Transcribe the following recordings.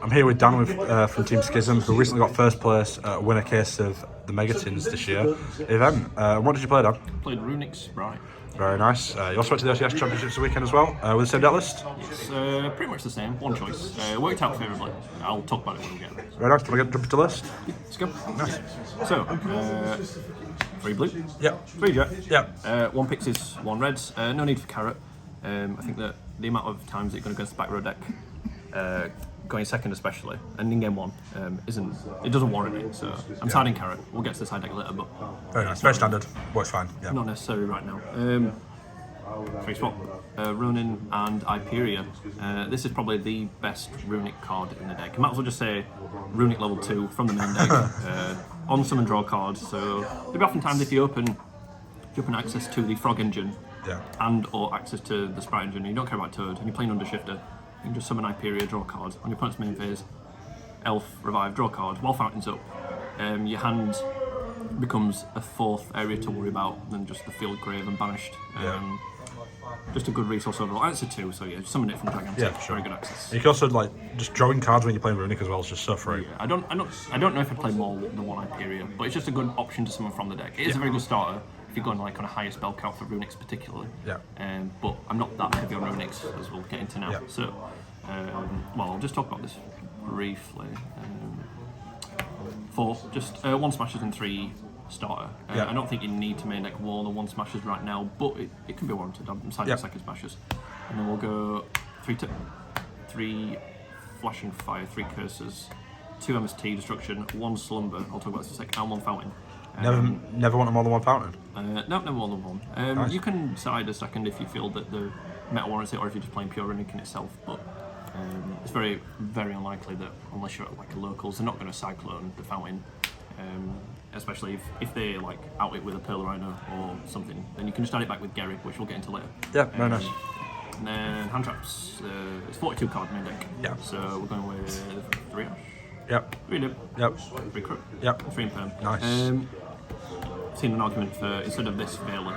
I'm here with Dan from Team Schism, who recently got first place at a winner case of the Megatins this year event. What did you play, Dan? Played Runick Spright. Very nice. You also went to the OTS Championships the weekend as well, with the same deck list? It's pretty much the same, one choice. Worked out favourably. I'll talk about it when we get there. Very nice. Do you want to jump into the list? Let's go. Nice. So, 3 blue. Yep. 3 jet. Yep. 1 pixies, 1 reds. No need for carrot. I think that the amount of times that you're going to go to the back row deck, going second especially, and in game 1, it doesn't warrant it. So I'm siding carrot. We'll get to the side deck later, but Very nice. Very standard. Works fine. Yeah. not necessary right now. 3 swap, Ronin and Hyperia. This is probably the best Runick card in the deck. You might as well just say Runick level 2 from the main deck. On summon draw card. So there'll be oftentimes if you open access to the Frog Engine and or access to the Sprite Engine and you don't care about Toad and you're playing under Shifter, you can just summon Hyperia, draw a card. On your opponent's main phase, Elf, Revive, draw a card. While Fountain's up, your hand becomes a 4th area to worry about than just the Field Grave and Banished. Just a good resource overall. Answer 2, so yeah, summon it from Gigantic. Yeah, sure. Very good access. You can also just drawing cards when you're playing Runick as well. It's just so free. Yeah, I don't know if I'd play more than 1 Hyperia, but it's just a good option to summon from the deck. It is a very good starter if you're going on a higher spell count for Runics particularly. Yeah. But I'm not that heavy on Runics, as we'll get into now. Yeah. So, well, I'll just talk about this briefly. 4, just 1 smashes and 3 starter. I don't think you need to main deck more than 1 smashes right now, but it can be warranted. I'm siding second smashes. And then we'll go 3 flashing fire, 3 curses, 2 MST destruction, 1 slumber, I'll talk about this in a sec, and 1 fountain. Never want more than 1 fountain? No, never more than 1. Nice. You can side a second if you feel that the meta warrants it, or if you're just playing pure Runick in itself, but it's very, very unlikely that unless you're at a locals, they're not going to cyclone the fountain. Especially if they out it with a Pearl Rhino or something, then you can just add it back with Gary, which we'll get into later. Yeah, very nice. And then hand traps, it's 42 card main deck. Yeah. So we're going with 3 Ash. Yep. 3 Nib. Yep. 3 Crook. Yep. 3 Imperm. Nice. I've seen an argument for instead of this Veiler.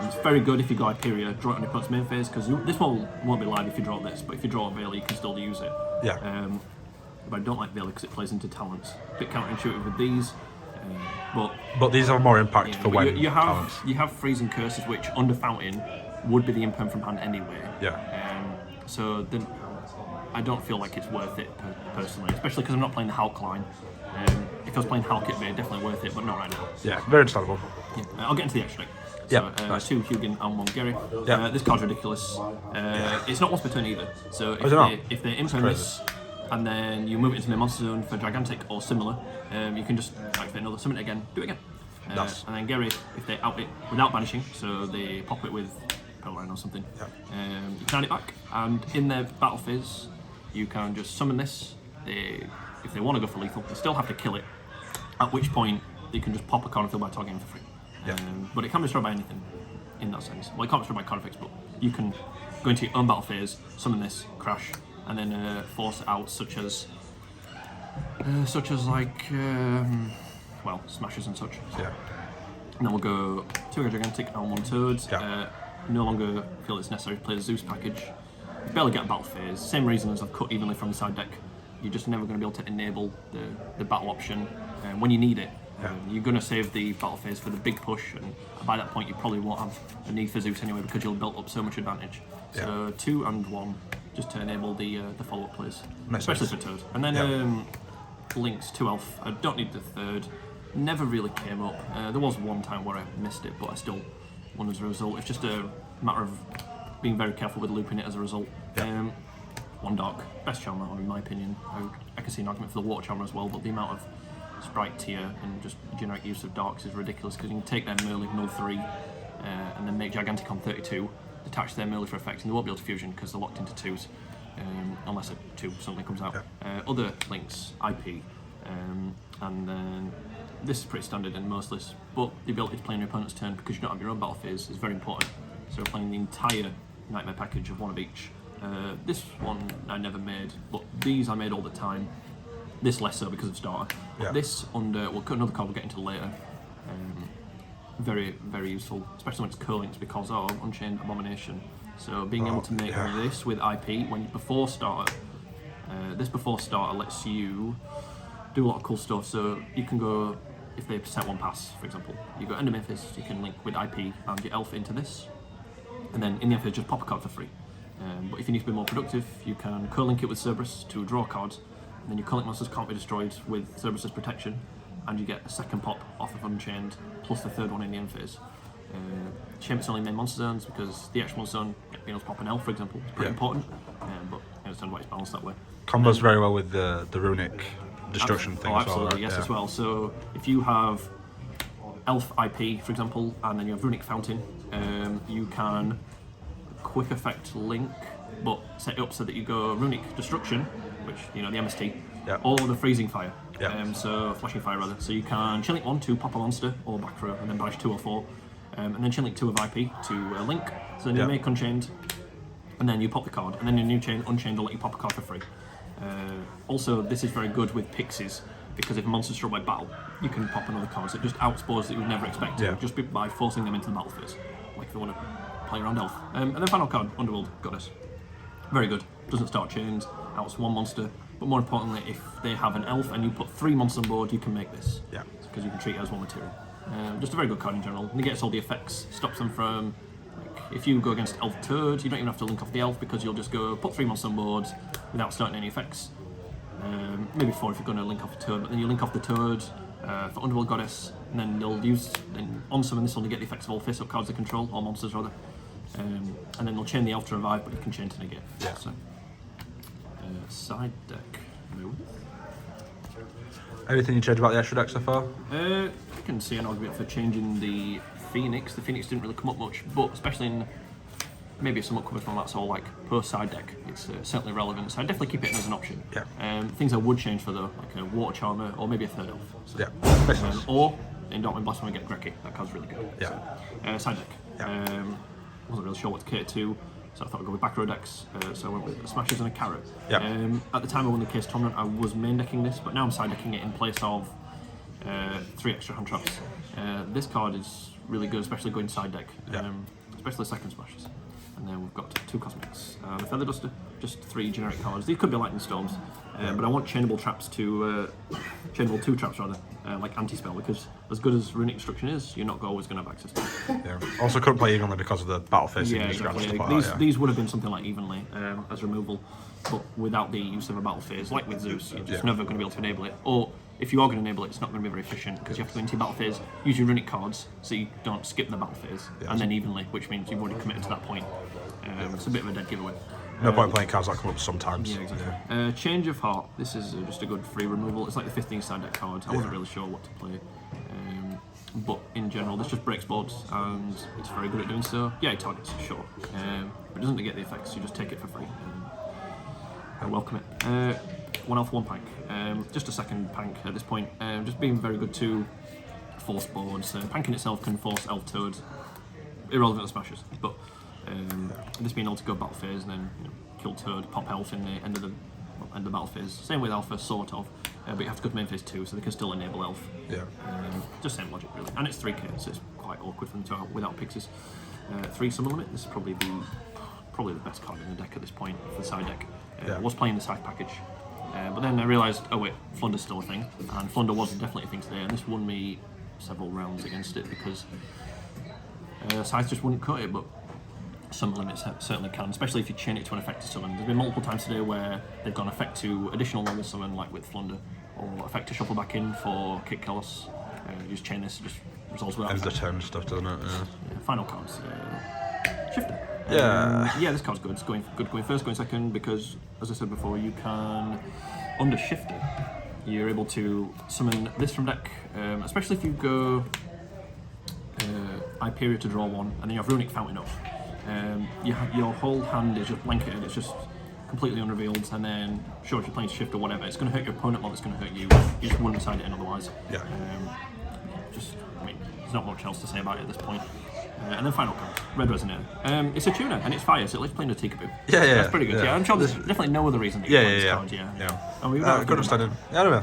It's very good if you go Hyperia, draw it on your opponent's main phase, because this one won't be live if you draw this, but if you draw a Veiler, you can still use it. Yeah. But I don't like Veiler because it plays into talents. A bit counterintuitive with these. But these have more impact for when you talents. have freezing curses, which under Fountain would be the imperm from hand anyway. Yeah. So then I don't feel like it's worth it personally, especially because I'm not playing the Hulk line. If I was playing Hulk, it'd be definitely worth it, but not right now. Yeah, very understandable. Yeah. I'll get into the extra deck. Yeah, So, nice. 2 Hugin and 1 Gary. Yeah. This card's ridiculous. It's not once per turn either. So if they imperm this, and then you move it into the monster zone for Gigantic or similar, you can just activate another, summon it again, do it again. Nice. And then Gary, if they out it without banishing, so they pop it with Pearl Line or something, you can add it back, and in their battle phase, you can just summon this. If they want to go for lethal, they still have to kill it, at which point you can just pop a card and fill by target for free. But it can't be destroyed by anything in that sense. Well, it can't be destroyed by card effects, but you can go into your own battle phase, summon this, crash, and then force it out, such as well, smashes and such. Yeah. And then we'll go 2 Gigantic and 1 Toad. Yeah. No longer feel it's necessary to play the Zeus package. You barely get a battle phase. Same reason as I've cut evenly from the side deck. You're just never going to be able to enable the battle option when you need it. You're going to save the battle phase for the big push, and by that point you probably won't have a need for Zeus anyway because you'll build up so much advantage. So 2 and 1 just to enable the follow-up plays, especially for Toad. And then Lynx 2 Elf. I don't need the 3rd. Never really came up. There was one time where I missed it, but I still won as a result. It's just a matter of being very careful with looping it as a result. 1 Dark, best Charmer in my opinion. I can see an argument for the Water Charmer as well, but the amount of Sprite tier and just generic use of Darks is ridiculous because you can take their Merlin mill 3 and then make Gigantic on 32, detach their Merlin for effects, and they won't be able to fusion because they're locked into 2s unless a 2 something comes out. Other links, IP, and then this is pretty standard in most lists, but the ability to play on your opponent's turn because you don't have your own battle phase is very important. So we're playing the entire Nightmare package of 1 of each. This one I never made, but these I made all the time. This less so because of starter. This under, we'll cut another card we'll get into later. Very, very useful, especially when it's co-links because of Unchained Abomination. So being able to make this with IP when before starter This before starter lets you do a lot of cool stuff. So you can go, if they set one pass, for example, you go Endomorphis, you can link with IP and your elf into this, and then in the phase just pop a card for free. But if you need to be more productive, you can co-link it with Cerberus to draw cards, and then your co-link monsters can't be destroyed with Cerberus's protection, and you get a second pop off of Unchained, plus the third one in the end phase. Shame it's only main monster zones, because the extra monster zone, being able to pop an elf, for example, is pretty important, but I understand why it's balanced that way. Combos very well with the Runick destruction thing. Absolutely, as well, right? as well. So if you have elf IP, for example, and then you have Runick Fountain, you can quick effect link, but set it up so that you go Runick Destruction, which, the MST, or the Freezing Fire. So Flashing Fire rather. So you can chain link 1 to pop a monster or back row, and then banish 2 or 4, and then chain link 2 of IP to link. So then you make Unchained, and then you pop the card, and then your new chain Unchained will let you pop a card for free. Also, this is very good with Pixies, because if a monster's struck by battle, you can pop another card, so it just outspores that you would never expect, just by forcing them into the battle phase, like if you want to play around elf. And then final card, Underworld Goddess. Very good. Doesn't start chains, outs one monster, but more importantly, if they have an elf and you put 3 monsters on board, you can make this. Because you can treat it as one material. Just a very good card in general. Negates all the effects, stops them from, if you go against Elf Turd, you don't even have to link off the elf, because you'll just go put 3 monsters on board without starting any effects. Maybe 4 if you're going to link off the Turd, but then you link off the Turd for Underworld Goddess, and then they'll use, on summon this one to get the effects of all face-up cards they control, or monsters rather. And then they'll chain the elf to revive, but you can chain to negate. So, side deck move. Anything you change about the extra deck so far? I can see an argument for changing the Phoenix. The Phoenix didn't really come up much, but especially in maybe some upcoming formats, so like per side deck, it's certainly relevant. So I'd definitely keep it in as an option. Things I would change for though, like a Water Charmer or maybe a third elf. So, or in Dortmund Blast when we get Grecki, that card's really good. So, side deck. Wasn't really sure what to cater to, so I thought I'd go with back row decks. So I went with Smashes and a Carrot. At the time I won the case tournament, I was main decking this, but now I'm side decking it in place of 3 extra hand traps. This card is really good, especially going side deck, especially second Smashes. And then we've got 2 Cosmics. The Feather Duster, just 3 generic cards. These could be Lightning Storms, but I want chainable traps to, chainable 2 traps rather, like anti-spell, because as good as Runick Destruction is, you're not always going to have access to it. Also couldn't play evenly because of the battle phasing. These would have been something like evenly as removal, but without the use of a battle phase, like with Zeus, you're just never going to be able to enable it. Or if you are going to enable it, it's not going to be very efficient, because you have to go into your battle phase, use your Runick cards, so you don't skip the battle phase, and then evenly, which means you've already committed to that point. It's a bit of a dead giveaway. No point playing cards that come up sometimes. Change of Heart. This is just a good free removal. It's like the 15th side deck card. I wasn't really sure what to play. But in general, this just breaks boards, and it's very good at doing so. Yeah, it targets, sure. But it doesn't get the effects, you just take it for free. I welcome it. 1 elf, 1 pank. Just a second pank at this point. Just being very good to force boards. Panking itself can force Elf Toad, irrelevant to Smashes. But this being able to go battle phase and then kill Toad, pop Elf in the end of the battle phase. Same with Alpha, sort of. But you have to go to main phase 2, so they can still enable Elf. Just same logic, really. And it's 3k, so it's quite awkward for them to out without Pixies. 3 summon limit. This is probably the best card in the deck at this point for the side deck. I was playing the side package, but then I realised, oh wait, Flunder's still a thing, and Flunder was definitely a thing today, and this won me several rounds against it because sides just wouldn't cut it, but summon limits certainly can, especially if you chain it to an effect to summon. There's been multiple times today where they've gone effect to additional normal summon, like with Flunder, or effect to shuffle back in for Kick Chaos. You just chain this, it just resolves without. Ends the turn stuff, doesn't it? Final cards. Shifter. This card's good. It's going first, going second, because, as I said before, you can, under Shifter, you're able to summon this from deck, especially if you go Hyperion to draw 1, and then you have Runick Fountain up. Your whole hand is just blanketed, it's just completely unrevealed, and then, sure, if you're playing Shift or whatever, it's going to hurt your opponent more than it's going to hurt you. You just wouldn't decide it in otherwise. There's not much else to say about it at this point. And then final card, Red Resonator. It's a tuner, and it's fire, so it likes playing a Teekaboo. That's pretty good, I'm sure there's definitely no other reason that you play this card, good understanding. I don't know.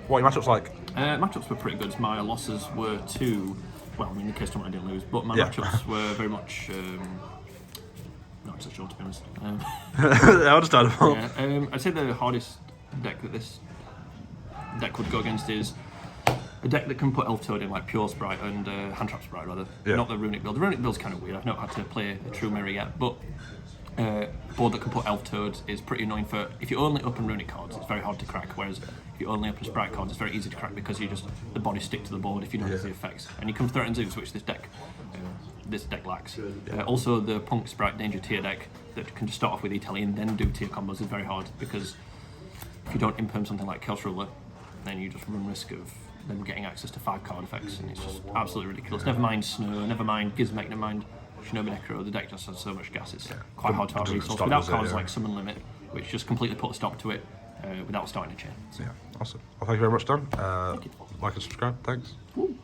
What are your matchups like? Matchups were pretty good. My losses were in the case tournament I didn't lose, but my matchups were very much not so sure, to be honest. Understandable. Yeah, I'd say the hardest deck that this deck could go against is a deck that can put Elf Toad in, like Pure Sprite and Hand Trap Sprite, rather. Yeah. Not the Runick build. The Runick build's kind of weird. I've not had to play a true mirror yet, but a board that can put Elf Toad is pretty annoying for... If you only open Runick cards, it's very hard to crack, whereas if you only open Sprite cards, it's very easy to crack because you just... The bodies stick to the board if you don't have the effects. And you can Threaten Zeus, which this deck lacks. Also, the Punk Sprite Danger tier deck that can just start off with E-Tele and then do tier combos is very hard, because if you don't imperm something like Chaos Ruler, then you just run risk of them getting access to 5 card effects, and it's just absolutely ridiculous. Never mind Snow, never mind Gizmek, never mind Shinobi Necro. The deck just has so much gas, it's quite hard to out-resource without cards like Summon Limit, which just completely put a stop to it without starting a chain. Yeah, awesome. Well, thank you very much, Dan. Like and subscribe. Thanks. Ooh.